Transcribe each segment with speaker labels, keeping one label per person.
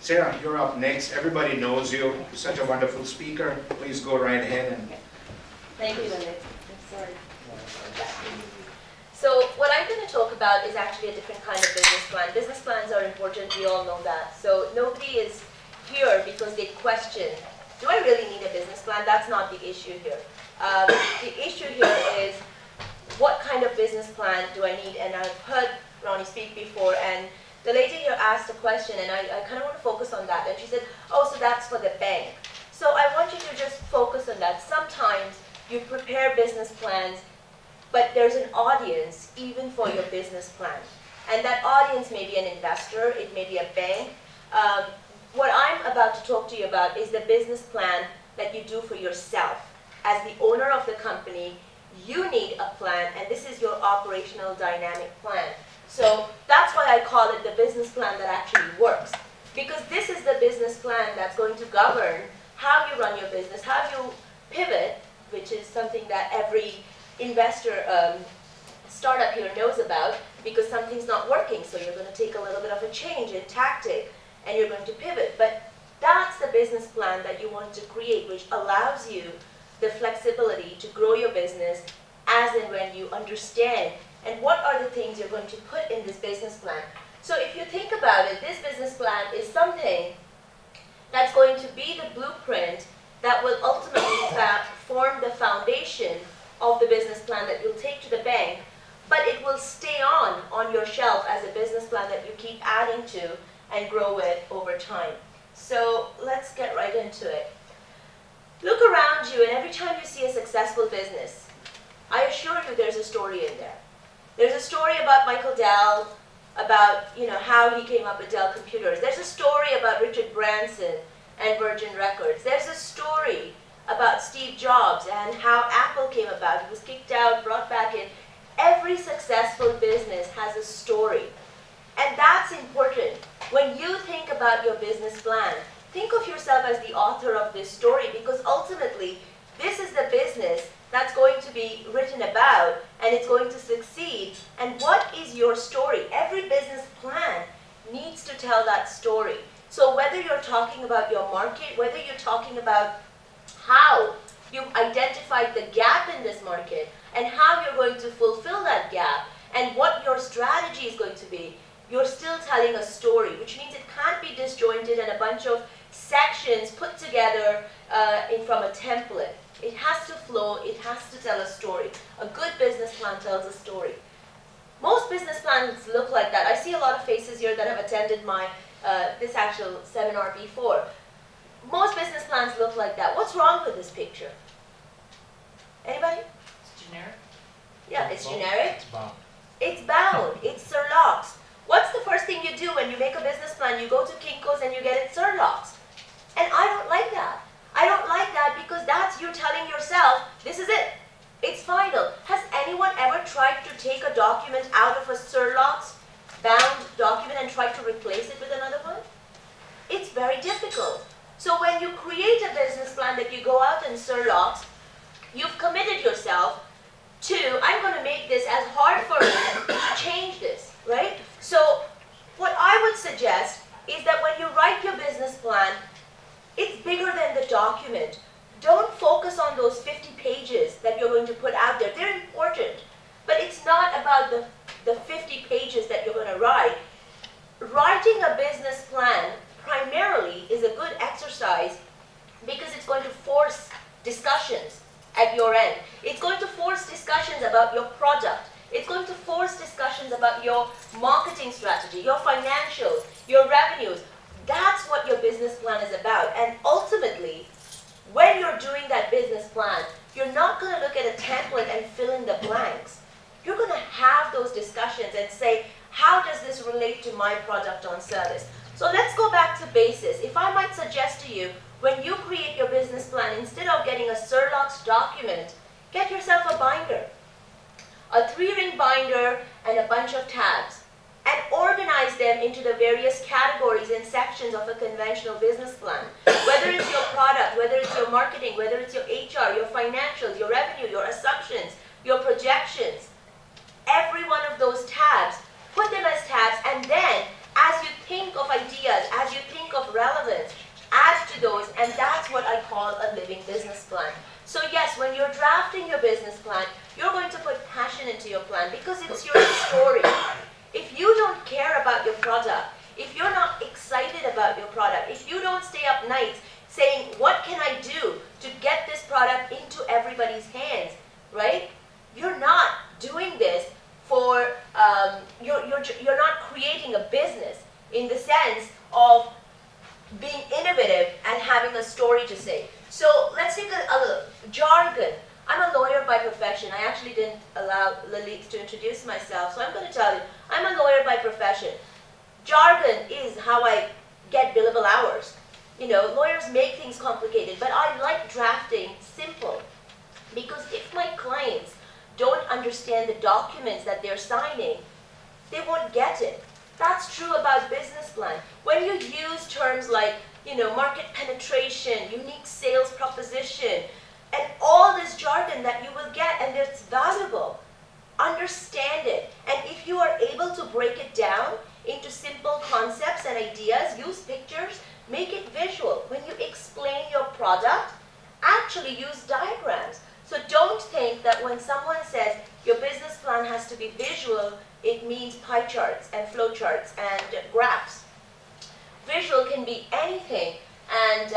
Speaker 1: Syerah, you're up next. Everybody knows you. You're such a wonderful speaker. Please go right ahead. And
Speaker 2: thank you, Lynette. Sorry. So what I'm going to talk about is actually a different kind of business plan. Business plans are important, we all know that. So nobody is here because they question, do I really need a business plan? That's not the issue here. The issue here is, what kind of business plan do I need? And I've heard Ronnie speak before, and the lady here asked a question, and I kind of want to focus on that. And she said, oh, so that's for the bank. So I want you to just focus on that. Sometimes you prepare business plans, but there's an audience even for your business plan. And that audience may be an investor, it may be a bank. What I'm about to talk to you about is the business plan that you do for yourself. As the owner of the company, you need a plan, and this is your operational dynamic plan. So that's why I call it the business plan that actually works. Because this is the business plan that's going to govern how you run your business, how you pivot, which is something that every investor startup here knows about, because something's not working. So you're going to take a little bit of a change in tactic, and you're going to pivot. But that's the business plan that you want to create, which allows you the flexibility to grow your business as and when you understand and what are the things you're going to put in this business plan. So if you think about it, this business plan is something that's going to be the blueprint that will ultimately form the foundation of the business plan that you'll take to the bank, but it will stay on your shelf as a business plan that you keep adding to and grow with over time. So let's get right into it. Look around you, and every time you see a successful business, I assure you there's a story in there. There's a story about Michael Dell, about how he came up with Dell Computers. There's a story about Richard Branson and Virgin Records. There's a story about Steve Jobs and how Apple came about. He was kicked out, brought back in. Every successful business has a story. And that's important. When you think about your business plan, think of yourself as the author of this story, because ultimately, this is the business that's going to be written about, and it's going to succeed. And what is your story? Every business plan needs to tell that story. So whether you're talking about your market, whether you're talking about how you've identified the gap in this market, and how you're going to fulfill that gap, and what your strategy is going to be, you're still telling a story, which means it can't be disjointed and a bunch of sections put together from a template. It has to flow, it has to tell a story. A good business plan tells a story. Most business plans look like that. I see a lot of faces here that have attended my this actual seminar before. Most business plans look like that. What's wrong with this picture? Anybody?
Speaker 3: It's generic.
Speaker 2: Yeah, it's generic.
Speaker 3: It's bound.
Speaker 2: It's bound. It's surlocked. What's the first thing you do when you make a business plan? You go to Kinko's and you get it surlocked. And I don't like that. I don't like that because that's you telling yourself, this is it. It's final. Has anyone ever tried to take a document out of a surlocked, bound document and tried to replace it with another one? It's very difficult. So when you create a business plan that you go out and surlocked, you've committed yourself to, I'm going to make this as hard for me to change this, right? So what I would suggest is that when you write your business plan, it's bigger than the document. Don't focus on those 50 pages that you're going to put out there. They're important, but it's not about the 50 pages that you're going to write. Writing a business plan primarily is a good exercise because it's going to force discussions at your end. It's going to force discussions about your product. It's going to force discussions about your marketing strategy, your financials, your revenues. That's what your business plan is about. And ultimately, when you're doing that business plan, you're not going to look at a template and fill in the blanks. You're going to have those discussions and say, how does this relate to my product or service? So let's go back to basis. If I might suggest to you, when you create your business plan, instead of getting a surlocked document, get yourself a binder. A 3-ring binder and a bunch of tabs, and organize them into the various categories and sections of a conventional business plan. Whether it's your product, whether it's your marketing, whether it's your HR, your financials, your revenue, your assumptions, your projections, every one of those tabs, put them as tabs, and then As you think of ideas, as you think of relevance, add to those, and that's what I call a living business plan. So yes, when you're drafting your business plan, you're going to put passion into your plan because it's your story. If you don't care about your product, if you're not excited about your product, if you don't stay up nights saying, what can I do to get this product into everybody's hands, right? You're not doing this for, you're not creating a business in the sense of being innovative and having a story to say. So let's take a jargon. I'm a lawyer by profession. I actually didn't allow Lily to introduce myself, so I'm going to tell you, I'm a lawyer by profession. Jargon is how I get billable hours. You know, lawyers make things complicated, but I like drafting simple. Because if my clients don't understand the documents that they're signing, they won't get it. That's true about business plan. When you use terms like, you know, market penetration, unique sales proposition, and all this jargon that you will get, and it's valuable, understand it. And if you are able to break it down into simple concepts and ideas, use pictures, make it visual. When you explain your product, actually use diagrams. So don't think that when someone says your business plan has to be visual, it means pie charts and flow charts and graphs. Visual can be anything. And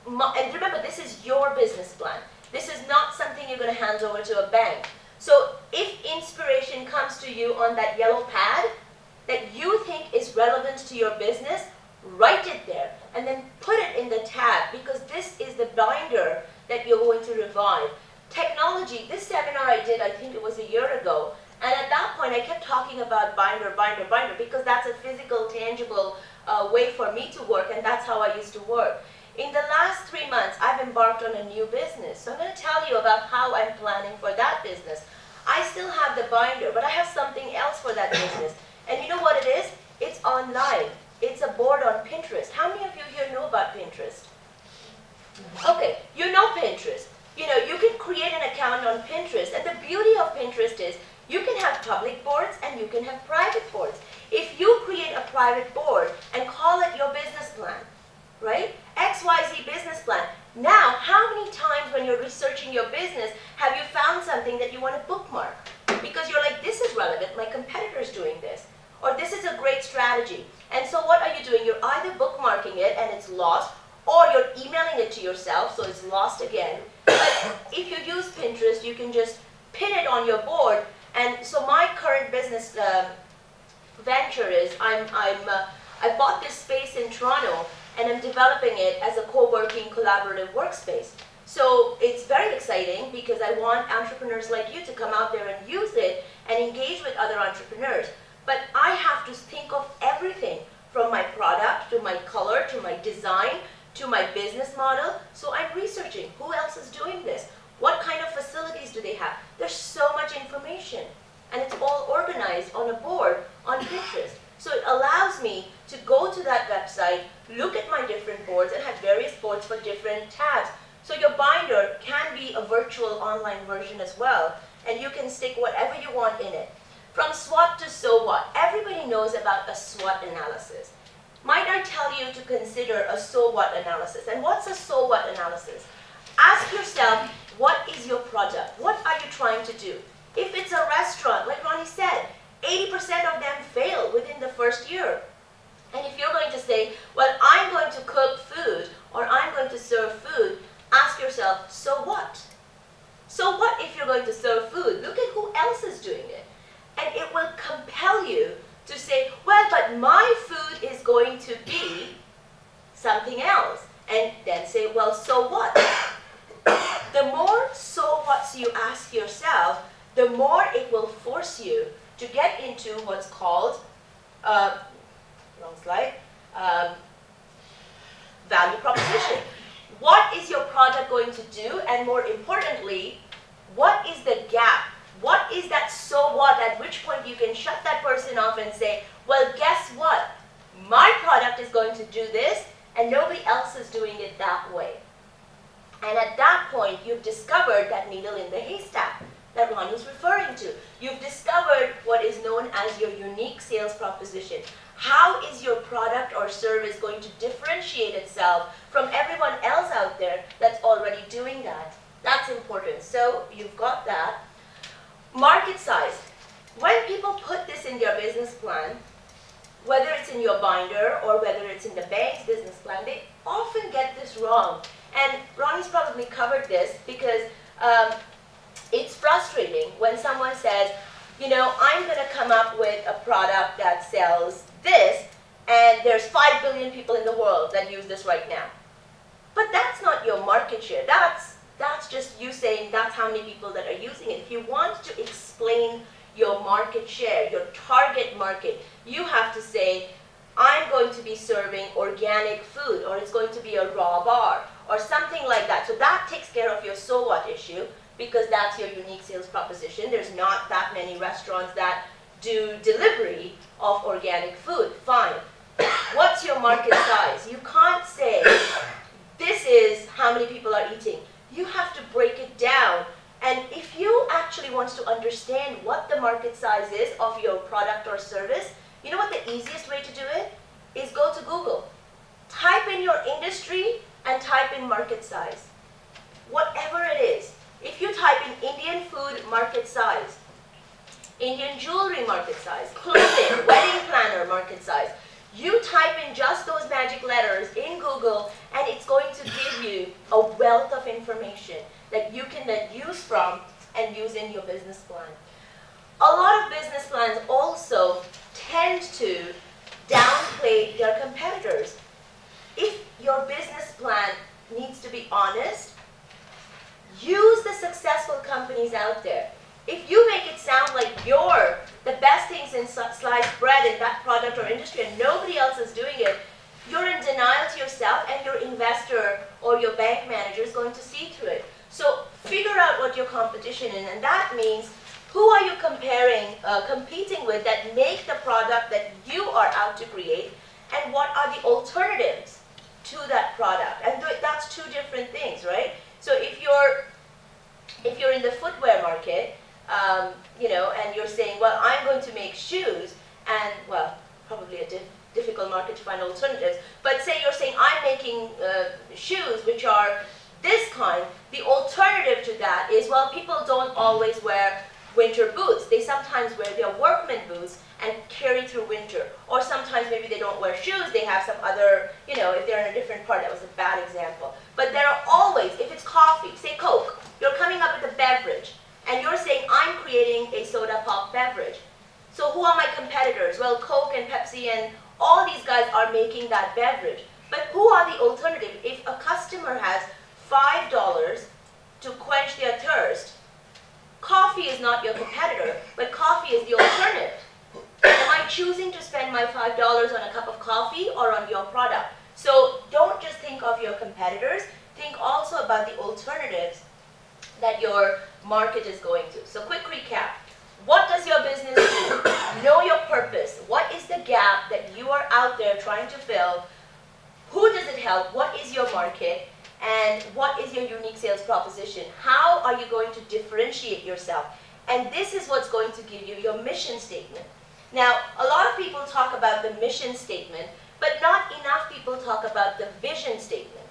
Speaker 2: remember, this is your business plan. This is not something you're going to hand over to a bank. So if inspiration comes to you on that yellow pad that you think is relevant to your business, write it there and then put it in the tab, because this is the binder that you're going to revive. Technology, this seminar I did, I think it was a year ago, and at that point I kept talking about binder, binder, binder, because that's a physical, tangible way for me to work, and that's how I used to work. In the last 3 months, I've embarked on a new business, so I'm going to tell you about how I'm planning for that business. I still have the binder, but I have something else for that business. And you know what it is? It's online. It's a board on Pinterest. How many of you here know about Pinterest? Okay, you know Pinterest. You know, you can create an account on Pinterest, and the beauty of Pinterest is you can have public boards and you can have private boards. If you create a private board and call it your business plan, right? XYZ business plan. Now, how many times when you're researching your business have you found something that you want to bookmark? Because you're like, this is relevant, my competitor's doing this. Or this is a great strategy. And so what are you doing? You're either bookmarking it and it's lost, or you're emailing it to yourself, so it's lost again. But if you use Pinterest, you can just pin it on your board. And so my current business venture is, I bought this space in Toronto, and I'm developing it as a co-working collaborative workspace. So it's very exciting because I want entrepreneurs like you to come out there and use it and engage with other entrepreneurs. But I have to think of everything from my product to my color to my design to my business model. So I'm researching who else is doing this. What kind of facilities do they have? There's so much information, and it's all organized on a board on Pinterest. So it allows me to go to that website, look at my different boards, and have various boards for different tabs. So your binder can be a virtual online version as well, and you can stick whatever you want in it. From SWOT to so what? Everybody knows about a SWOT analysis. Might I tell you to consider a so what analysis? And what's a so what analysis? Ask yourself, what is your product? What are you trying to do? If it's a restaurant, like Ronnie said, 80% of them fail within the first year. And if you're going to say, well, I'm going to cook food or I'm going to serve food, ask yourself, so what? So what if you're going to serve food? Look at who else is doing it. And it will compel you to say, well, but my food is going to be something else. And then say, well, so what? The more so whats you ask yourself, the more it will force you to get into what's called, wrong slide, value proposition. What is your product going to do? And more importantly, what is the gap? What is that so what, at which point you can shut that person off and say, well, guess what? My product is going to do this, and nobody else is doing it that way. And at that point, you've discovered that needle in the haystack. that Ronnie's referring to. You've discovered what is known as your unique sales proposition. How is your product or service going to differentiate itself from everyone else out there that's already doing that? That's important. So you've got that. Market size. When people put this in their business plan, whether it's in your binder or whether it's in the bank's business plan, they often get this wrong. And Ronnie's probably covered this because it's frustrating when someone says, you know, I'm going to come up with a product that sells this, and there's 5 billion people in the world that use this right now. But that's not your market share. That's just you saying that's how many people that are using it. If you want to explain your market share, your target market, you have to say, I'm going to be serving organic food, or it's going to be a raw bar, or something like that. So that takes care of your so what issue, because that's your unique sales proposition. There's not that many restaurants that do delivery of organic food. Fine. What's your market size? You can't say, this is how many people are eating. You have to break it down. And if you actually want to understand what the market size is of your product or service, you know what the easiest way to do it is? Go to Google. Type in your industry and type in market size. Whatever it is. If you type in Indian food market size, Indian jewelry market size, clothing, wedding planner market size, you type in just those magic letters in Google and it's going to give you a wealth of information that you can then use from and use in your business plan. A lot of business plans also tend to downplay their competitors. If your business plan needs to be honest, use the successful companies out there. If you make it sound like you're the best things in sliced bread in that product or industry and nobody else is doing it, you're in denial to yourself, and your investor or your bank manager is going to see through it. So figure out what your competition is, and that means who are you competing with that make the product that you are out to create, and what are the alternatives to that product. And that's two different things, right? So if you're in the footwear market, you know, and you're saying, well, I'm going to make shoes, and, well, probably a difficult market to find alternatives, but say you're saying, I'm making shoes which are this kind, the alternative to that is, well, people don't always wear winter boots. They sometimes wear their workman boots and carry through winter. Or sometimes maybe they don't wear shoes, they have some other, you know, if they're in a different part, that was a bad example. But there are always, if it's coffee, say Coke, you're coming up with a beverage, and you're saying, I'm creating a soda pop beverage. So who are my competitors? Well, Coke and Pepsi and all these guys are making that beverage. But who are the alternative? If a customer has $5 to quench their thirst, coffee is not your competitor, but coffee is the alternative. Am I choosing to spend my $5 on a cup of coffee or on your product? So don't just think of your competitors, think also about the alternatives that your market is going to. So quick recap. What does your business do? Know your purpose. What is the gap that you are out there trying to fill? Who does it help? What is your market? And what is your unique sales proposition? How are you going to differentiate yourself? And this is what's going to give you your mission statement. Now, a lot of people talk about the mission statement, but not enough people talk about the vision statement,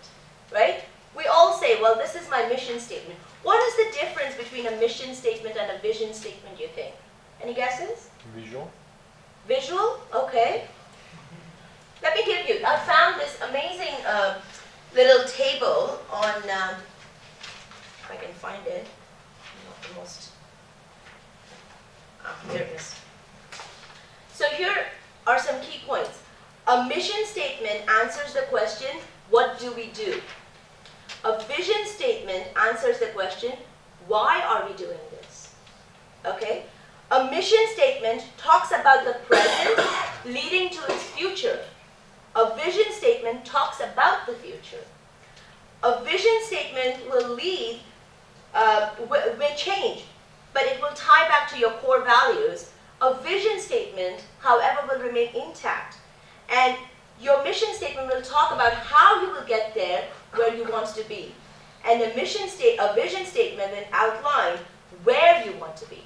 Speaker 2: right? We all say, well, this is my mission statement. What is the difference between a mission statement and a vision statement, you think? Any guesses?
Speaker 3: Visual.
Speaker 2: Visual? Okay. Let me give you, I found this amazing little table on, if I can find it, not the most, here it is. So here are some key points. A mission statement answers the question, what do we do? A vision statement answers the question, why are we doing this? Okay? A mission statement talks about the present leading to its future. A vision statement talks about the future. A vision statement will may change, but it will tie back to your core values. A vision statement, however, will remain intact. And your mission statement will talk about how you will get there where you want to be. And a vision statement will outline where you want to be.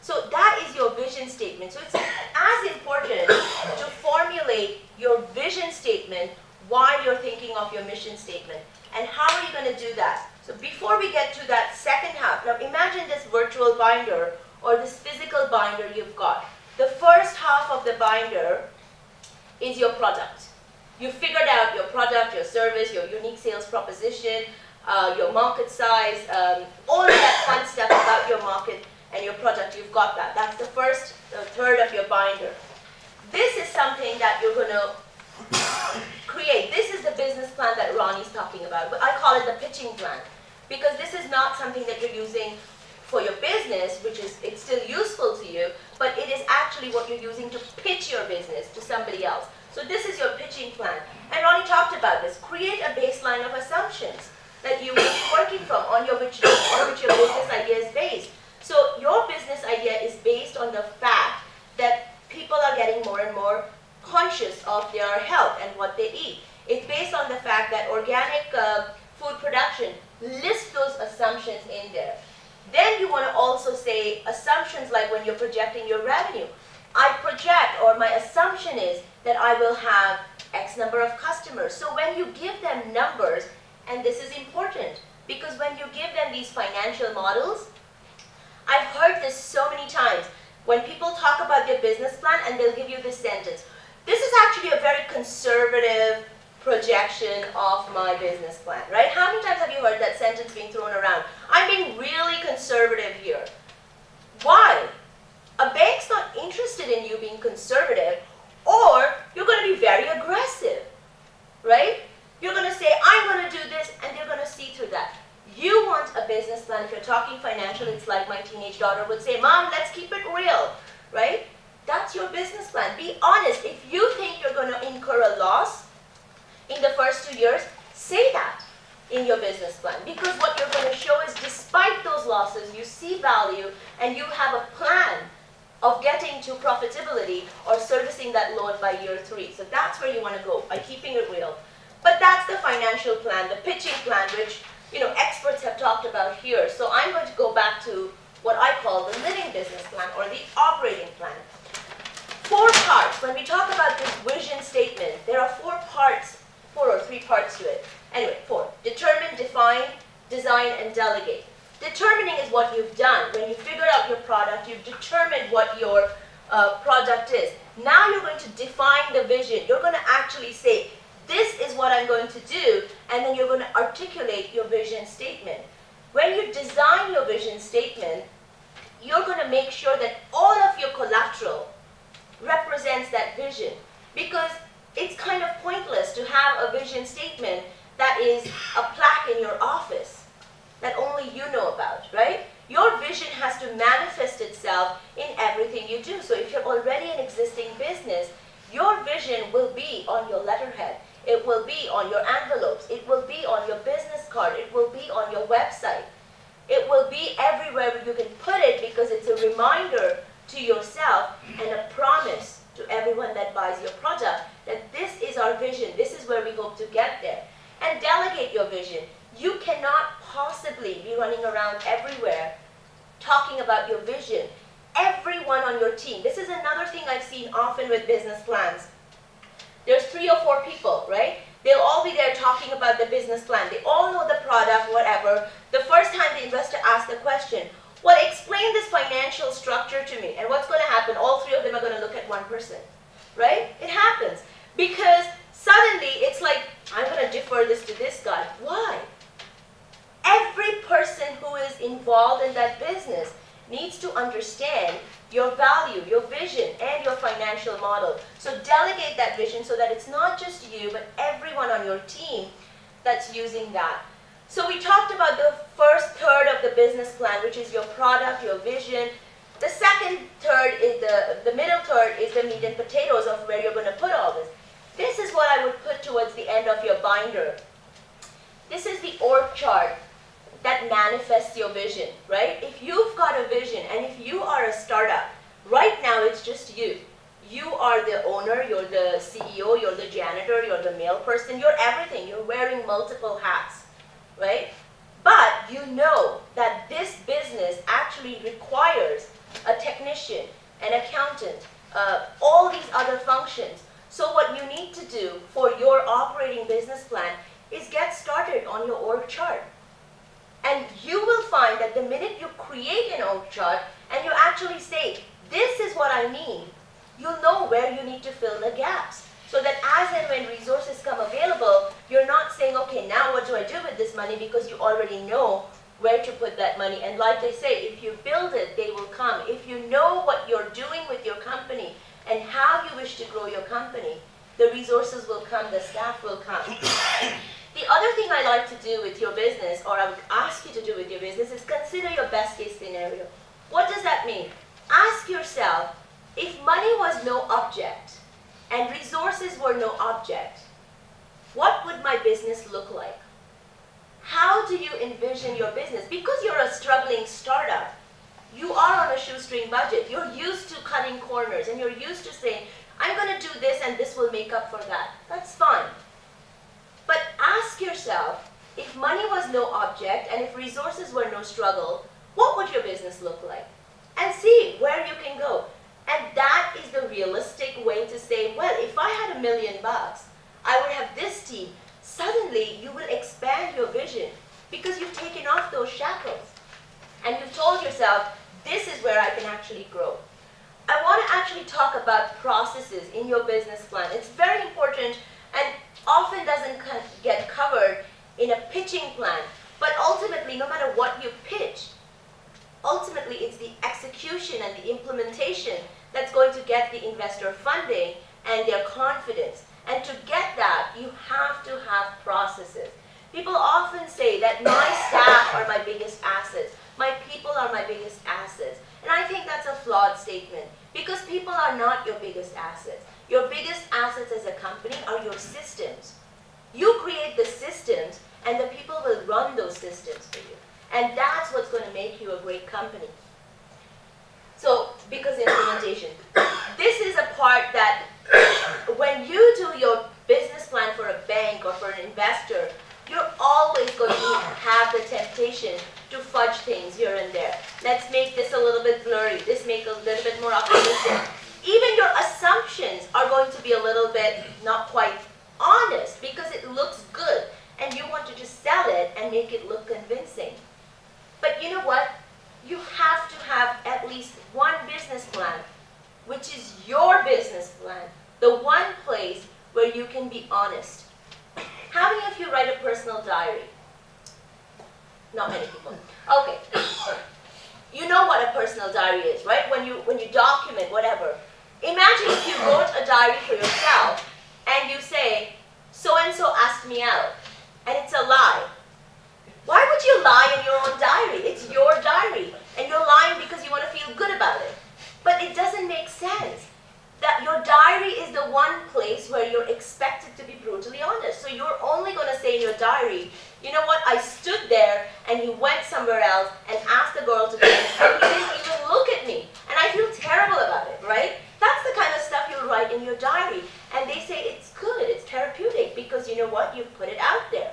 Speaker 2: So that is your vision statement. So it's as important to formulate your vision statement while you're thinking of your mission statement. And how are you going to do that? So before we get to that second half, now imagine this virtual binder or this physical binder you've got. The first half of the binder is your product. You figured out your product, your service, your unique sales proposition, your market size, all of that fun stuff about your market and your product. You've got that. That's the first third of your binder. This is something that you're going to create. This is the business plan that Ronnie's talking about. But I call it the pitching plan, because this is not something that you're using for your business, which is, it's still useful to you, but it is actually what you're using to pitch your business to somebody else. So this is your pitching plan. And Ronnie talked about this. Create a baseline of assumptions that you will be working from on which your business idea is based. So your business idea is based on the fact that people are getting more and more conscious of their health and what they eat. It's based on the fact that organic food production lists those assumptions in there. Then you want to also say assumptions like when you're projecting your revenue. I project, or my assumption is that I will have X number of customers. So when you give them numbers, and this is important, because when you give them these financial models, I've heard this so many times, when people talk about their business plan and they'll give you this sentence. This is actually a very conservative projection of my business plan, right? How many times have you heard that sentence being thrown around? I'm being really conservative here. Why? A bank's not interested in you being conservative, or you're going to be very aggressive, right? You're going to say, I'm going to do this, and they're going to see through that. You want a business plan. If you're talking financial, it's like my teenage daughter would say, Mom, let's keep it real, right? That's your business plan. Be honest. If you think you're going to incur a loss in the first 2 years, say that in your business plan. Because what you're going to show is despite those losses, you see value and you have a plan of getting to profitability or servicing that loan by year 3. So that's where you want to go, by keeping it real. But that's the financial plan, the pitching plan, which experts have talked about here. So I'm going to go back to what I call the living business plan or the operating plan. 4 parts. When we talk about this vision statement, there are 4 parts, 4 or 3 parts to it. Anyway, 4. Determine, define, design, and delegate. Determining is what you've done. When you figure out your product, you've determined what your product is. Now you're going to define the vision. You're going to actually say, this is what I'm going to do, and then you're going to articulate your vision statement. When you design your vision statement, you're going to make sure that all of your collateral represents that vision, because it's kind of pointless to have a vision statement that is a plaque in your office that only you know about, right? Your vision has to manifest itself in everything you do. So if you're already an existing business, your vision will be on your letterhead. It will be on your envelopes. It will be on your business card. It will be on your website. It will be everywhere where you can put it, because it's a reminder to yourself and a promise to everyone that buys your product that this is our vision. This is where we hope to get there. And delegate your vision. You cannot possibly be running around everywhere talking about your vision. Everyone on your team. This is another thing I've seen often with business plans. There's 3 or 4 people, right? They'll all be there talking about the business plan. They all know the product, whatever. The first time the investor asks the question, well, explain this financial structure to me. And what's going to happen? All 3 of them are going to look at one person, right? It happens. Because suddenly it's like, I'm going to defer this to this guy. Why? Every person who is involved in that business needs to understand your value, your vision, and your financial model. So delegate that vision so that it's not just you, but everyone on your team that's using that. So we talked about the first third of the business plan, which is your product, your vision. The second third is the middle third is the meat and potatoes of where you're going to put all this. This is what I would put towards the end of your binder. This is the org chart that manifests your vision, right? If you've got a vision, and if you are a startup, right now it's just you. You are the owner, you're the CEO, you're the janitor, you're the mail person, you're everything. You're wearing multiple hats, right? But you know that this business actually actually requires a technician, an accountant, all these other functions. So what you need to do for your operating business plan is get started on your org chart. And you will find that the minute you create an org chart and you actually say, this is what I need, you'll know where you need to fill the gaps. So that as and when resources come available, you're not saying, okay, now what do I do with this money? Because you already know where to put that money. And like they say, if you build it, they will come. If you know what you're doing with your company and how you wish to grow your company, the resources will come, the staff will come. The other thing I like to do with your business, or I would ask you to do with your business, is consider your best case scenario. What does that mean? Ask yourself, if money was no object and resources were no object, what would my business look like? How do you envision your business? Because you're a struggling startup, you are on a shoestring budget. You're used to cutting corners and you're used to saying, I'm going to do this and this will make up for that. That's fine. But ask yourself, if money was no object and if resources were no struggle, what would your business look like? And see where you can go. And that is the realistic way to say, well, if I had $1 million, I would have this team. Suddenly, you will expand your vision because you've taken off those shackles. And you've told yourself, this is where I can actually grow. I want to actually talk about processes in your business plan. It's very important and often doesn't get covered in a pitching plan. But ultimately, no matter what you pitch, ultimately it's the execution and the implementation that's going to get the investor funding and their confidence. And to get that, you have to have processes. People often say that my staff are my biggest assets. My people are my biggest assets. And I think that's a flawed statement because people are not your biggest assets. Your biggest assets as a company are your systems. You create the systems and the people will run those systems for you. And that's what's going to make you a great company. So, because implementation. This is a part that when you do your business plan for a bank or for an investor, you're always going to have the temptation to fudge things here and there. Let's make this a little bit blurry. This make a little bit more optimistic. Even your assumptions are going to be a little bit not quite honest because it looks good and you want to just sell it and make it look convincing. But you know what? You have to have at least one business plan, which is your business plan, the one place where you can be honest. How many of you write a personal diary? Not many people. Okay. You know what a personal diary is, right? When you document whatever. Imagine if you wrote a diary for yourself and you say, so-and-so asked me out, and it's a lie. Why would you lie in your own diary? It's your diary, and you're lying because you want to feel good about it. But it doesn't make sense. That your diary is the one place where you're expected to be brutally honest. So you're only going to say in your diary, you know what, I stood there and he went somewhere else and asked the girl to dance and he didn't even look at me. And I feel terrible about it, right? That's the kind of stuff you'll write in your diary. And they say it's good, it's therapeutic because you know what, you've put it out there.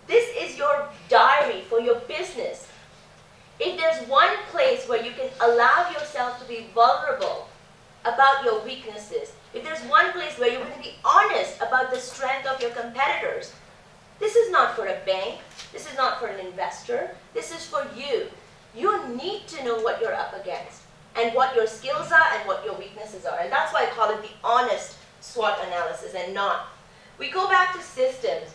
Speaker 2: This is your diary for your business. If there's one place where you can allow yourself to be vulnerable about your weaknesses, if there's one place where you can be honest about the strength of your competitors, this is not for a bank, this is not for an investor, this is for you. You need to know what you're up against and what your skills are and what your weaknesses are. And that's why I call it the honest SWOT analysis and not. We go back to systems.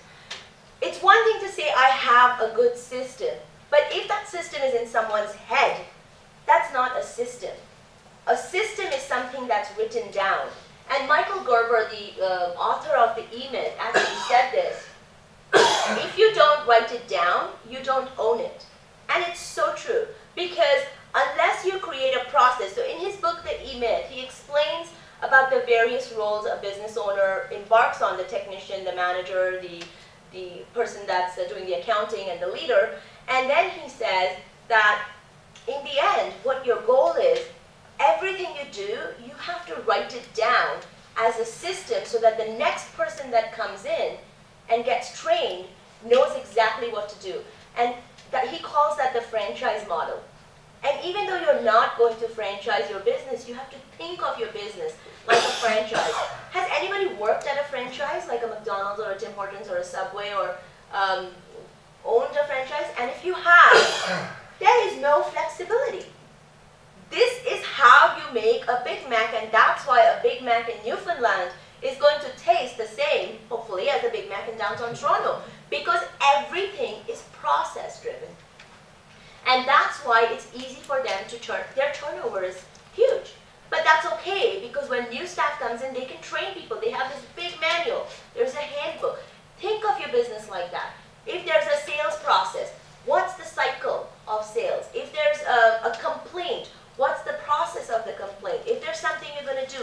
Speaker 2: It's one thing to say I have a good system, but if that system is in someone's head, that's not a system. A system is something that's written down. And Michael Gerber, the author of the E-Myth, actually said this. If you don't write it down, you don't own it. And it's so true. Because unless you create a process, so in his book, The E-Myth, he explains about the various roles a business owner embarks on, the technician, the manager, the person that's doing the accounting, and the leader. And then he says that in the end, what your goal is, everything you do, you have to write it down as a system so that the next person that comes in and gets trained knows exactly what to do. And that he calls that the franchise model. And even though you're not going to franchise your business, you have to think of your business like a franchise. Has anybody worked at a franchise, like a McDonald's or a Tim Hortons or a Subway, or owned a franchise? And if you have, there is no flexibility. This is how you make a Big Mac, and that's why a Big Mac in Newfoundland is going to taste the same, hopefully, as a Big Mac in downtown Toronto, because everything is process driven. And that's why it's easy for them to their turnover is huge. But that's okay, because when new staff comes in, they can train people. They have this big manual. There's a handbook. Think of your business like that. If there's a sales process, what's the cycle of sales? If there's a complaint, what's the process of the complaint? If there's something you're going to do,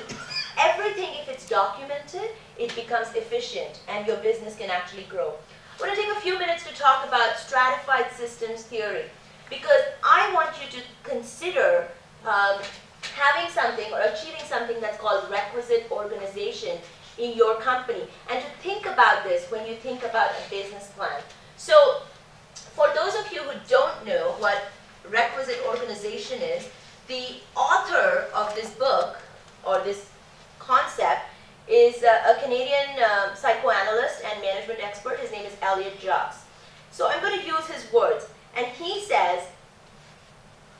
Speaker 2: everything, if it's documented, it becomes efficient and your business can actually grow. I'm going to take a few minutes to talk about stratified systems theory, because I want you to consider having something or achieving something that's called requisite organization in your company, and to think about this when you think about a business plan. So for those of you who don't know what requisite organization is, the author of this book, or this concept, is a Canadian psychoanalyst and management expert. His name is Elliot Jacques. So I'm going to use his words. And he says,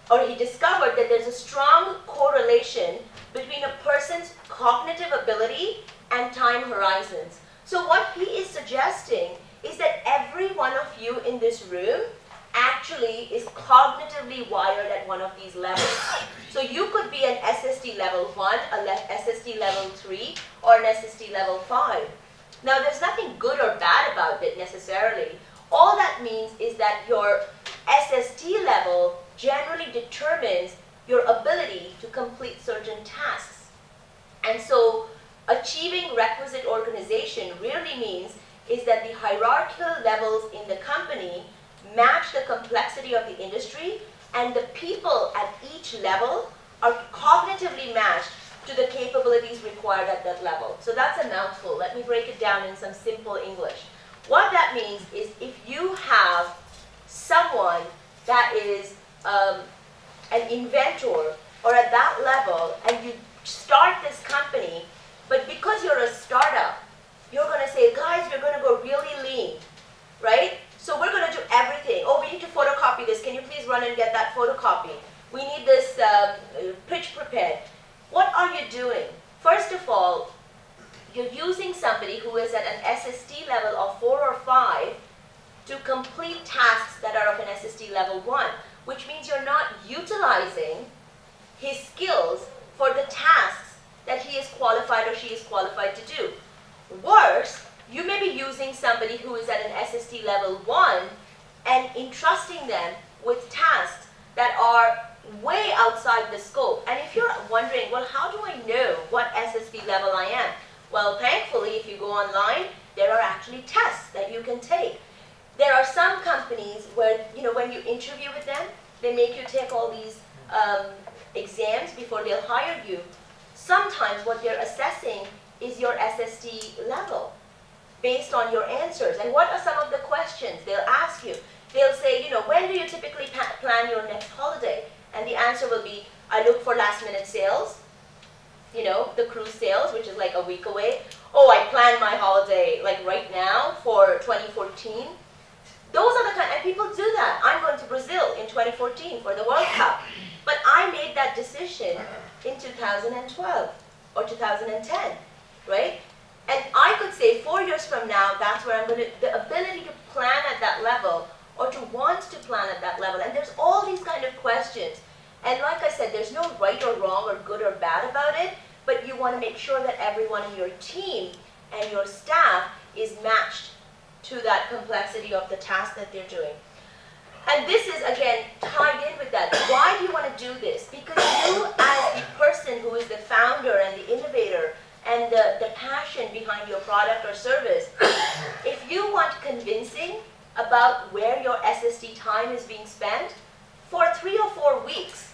Speaker 2: or he discovered that there's a strong correlation between a person's cognitive ability and time horizons. So what he is suggesting is that every one of you in this room actually is cognitively wired at one of these levels. So you could be an SST level 1, a SST level 3, or an SST level 5. Now there's nothing good or bad about it necessarily. All that means is that your SST level generally determines your ability to complete certain tasks. And so achieving requisite organization really means is that the hierarchical levels in the company match the complexity of the industry, and the people at each level are cognitively matched to the capabilities required at that level. So that's a mouthful. Let me break it down in some simple English. What that means is if you have someone that is an inventor or at that level, and you start this company, but because you're a startup, you're going to say, guys, we're going to go really lean, right? So we're going to do everything. Oh, we need to photocopy this. Can you please run and get that photocopy? We need this pitch prepared. What are you doing? First of all, you're using somebody who is at an SST level of 4 or 5 to complete tasks that are of an SST level 1, which means you're not utilizing his skills for the tasks that he is qualified or she is qualified to do. Worse, you may be using somebody who is at an SST level 1 and entrusting them with tasks that are way outside the scope. And if you're wondering, well, how do I know what SST level I am? Well, thankfully, if you go online, there are actually tests that you can take. There are some companies where, when you interview with them, they make you take all these exams before they'll hire you. Sometimes what they're assessing is your SST level based on your answers. And what are some of the questions they'll ask you? They'll say, when do you typically plan your next holiday? And the answer will be, I look for last minute sales, the cruise sales, which is like a week away. Oh, I plan my holiday like right now for 2014. Those are the kind, and people do that. I'm going to Brazil in 2014 for the World Cup. But I made that decision in 2012 or 2010, right? And I could say 4 years from now, that's where I'm going to, the ability to plan at that level or to want to plan at that level. And there's all these kind of questions. And like I said, there's no right or wrong or good or bad about it, but you want to make sure that everyone in your team and your staff is matched to that complexity of the task that they're doing. And this is, again, tied in with that. Why do you want to do this? Because you, as the person who is the founder and the innovator and the passion behind your product or service, if you want convincing about where your SST time is being spent, for 3 or 4 weeks,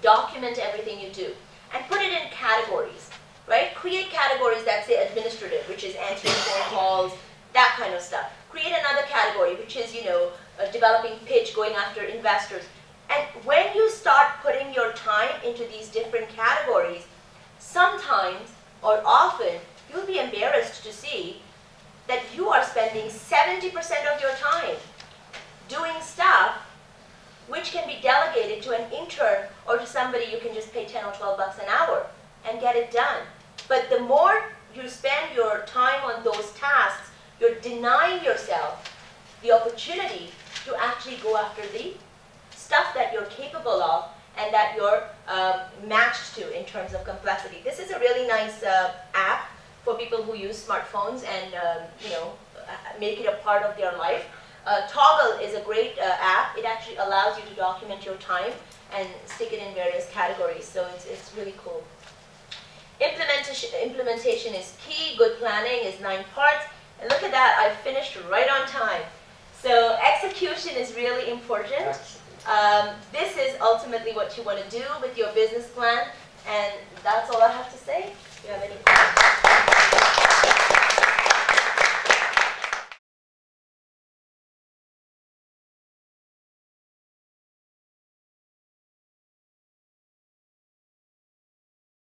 Speaker 2: document everything you do and put it in categories, right? Create categories that say administrative, which is answering phone calls, that kind of stuff. Create another category, which is, developing pitch, going after investors. And when you start putting your time into these different categories, sometimes or often you'll be embarrassed to see that you are spending 70% of your time doing stuff which can be delegated to an intern or to somebody you can just pay 10 or 12 bucks an hour and get it done. But the more you spend your time on those tasks, you're denying yourself the opportunity to actually go after the stuff that you're capable of and that you're matched to in terms of complexity. This is a really nice app for people who use smartphones and make it a part of their life. Toggle is a great app. It actually allows you to document your time and stick it in various categories, so it's really cool. Implementation is key. Good planning is 9 parts. And look at that, I finished right on time. So execution is really important. This is ultimately what you want to do with your business plan, and that's all I have to say. Do you have any